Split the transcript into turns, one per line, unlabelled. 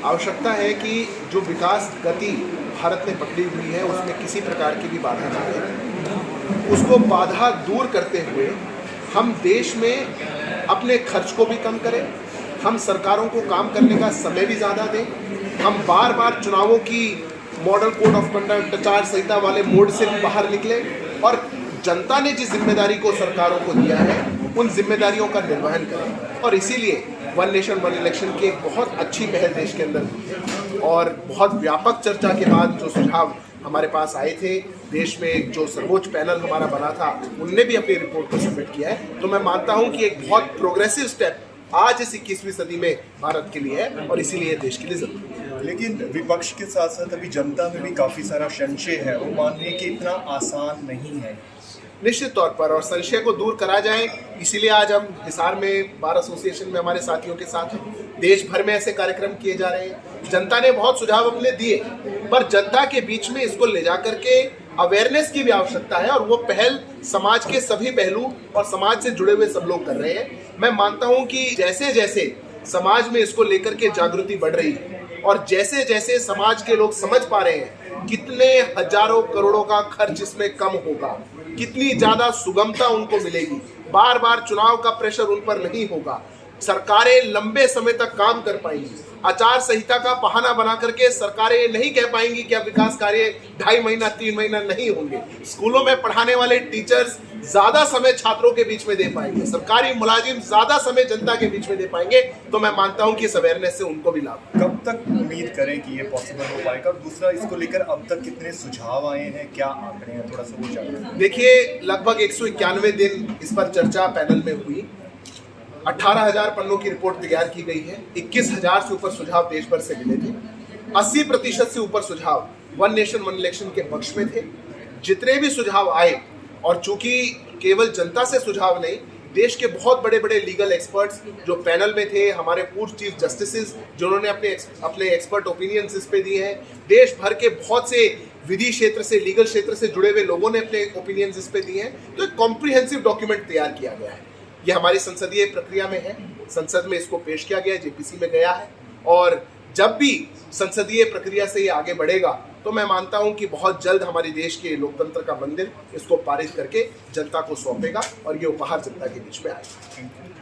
आवश्यकता है कि जो विकास गति भारत ने पकड़ी हुई है उसमें किसी प्रकार की भी बाधा ना आए। उसको बाधा दूर करते हुए हम देश में अपने खर्च को भी कम करें, हम सरकारों को काम करने का समय भी ज़्यादा दें, हम बार बार चुनावों की मॉडल कोड ऑफ कंडक्ट आचार संहिता वाले मोड से भी बाहर निकले और जनता ने जिस जिम्मेदारी को सरकारों को दिया है उन जिम्मेदारियों का निर्वहन करें। और इसीलिए वन नेशन वन इलेक्शन की एक बहुत अच्छी पहल देश के अंदर हुई है और बहुत व्यापक चर्चा के बाद जो सुझाव हमारे पास आए थे, देश में जो सर्वोच्च पैनल हमारा बना था उनने भी अपनी रिपोर्ट को सबमिट किया है। तो मैं मानता हूं कि एक बहुत प्रोग्रेसिव स्टेप आज इस 21वीं सदी में भारत के लिए है और इसीलिए देश के लिए जरूरी है।
लेकिन विपक्ष के साथ साथ अभी जनता में भी काफ़ी सारा संशय है, वो मानने कि इतना आसान नहीं है।
निश्चित तौर पर और संशय को दूर करा जाए, इसीलिए आज हम हिसार में बार एसोसिएशन में हमारे साथियों के साथ हैं। देश भर में ऐसे कार्यक्रम किए जा रहे हैं। जनता ने बहुत सुझाव अपने दिए, पर जनता के बीच में इसको ले जा करके अवेयरनेस की भी आवश्यकता है और वो पहल समाज के सभी पहलू और समाज से जुड़े हुए सब लोग कर रहे हैं। मैं मानता हूं कि जैसे जैसे समाज में इसको लेकर के जागृति बढ़ रही है और जैसे जैसे समाज के लोग समझ पा रहे हैं कितने हजारों करोड़ों का खर्च इसमें कम होगा, कितनी ज्यादा सुगमता उनको मिलेगी, बार बार चुनाव का प्रेशर उन पर नहीं होगा, सरकारें लंबे समय तक काम कर पाएंगी, आचार संहिता का बहाना बना करके सरकारें ये नहीं कह पाएंगी कि अब विकास कार्य 2.5 महीना 3 महीना नहीं होंगे, स्कूलों में पढ़ाने वाले टीचर्स ज्यादा समय छात्रों के बीच में दे पाएंगे, सरकारी मुलाजिम ज्यादा समय जनता के बीच में दे पाएंगे। तो मैं मानता हूं कि इस अवेयरनेस से उनको भी लाभ।
कब तक उम्मीद करें कि ये पॉसिबल हो पाएगा? और दूसरा, इसको लेकर अब तक कितने सुझाव आए हैं, क्या आंकड़े हैं, थोड़ा सा वो जानना।
देखिए, लगभग 191 दिन इस पर चर्चा पैनल में हुई, 18,000 पन्नों की रिपोर्ट तैयार की गई है, 21,000 से ऊपर सुझाव देश भर से मिले थे, 80% से ऊपर सुझाव वन नेशन वन इलेक्शन के पक्ष में थे। जितने भी सुझाव आए, और चूंकि केवल जनता से सुझाव नहीं, देश के बहुत बड़े बड़े लीगल एक्सपर्ट्स जो पैनल में थे, हमारे पूर्व चीफ जस्टिसेस जिन्होंने अपने एक्सपर्ट ओपिनियंस इस पे दिए हैं, देश भर के बहुत से विधि क्षेत्र से, लीगल क्षेत्र से जुड़े हुए लोगों ने अपने ओपिनियंस इस पे दिए हैं। तो एक कॉम्प्रिहेंसिव डॉक्यूमेंट तैयार किया गया है। ये हमारी संसदीय प्रक्रिया में है, संसद में इसको पेश किया गया, जेपीसी में गया है और जब भी संसदीय प्रक्रिया से ये आगे बढ़ेगा तो मैं मानता हूं कि बहुत जल्द हमारे देश के लोकतंत्र का मंदिर इसको पारित करके जनता को सौंपेगा और ये उपहार जनता के बीच में आएगा।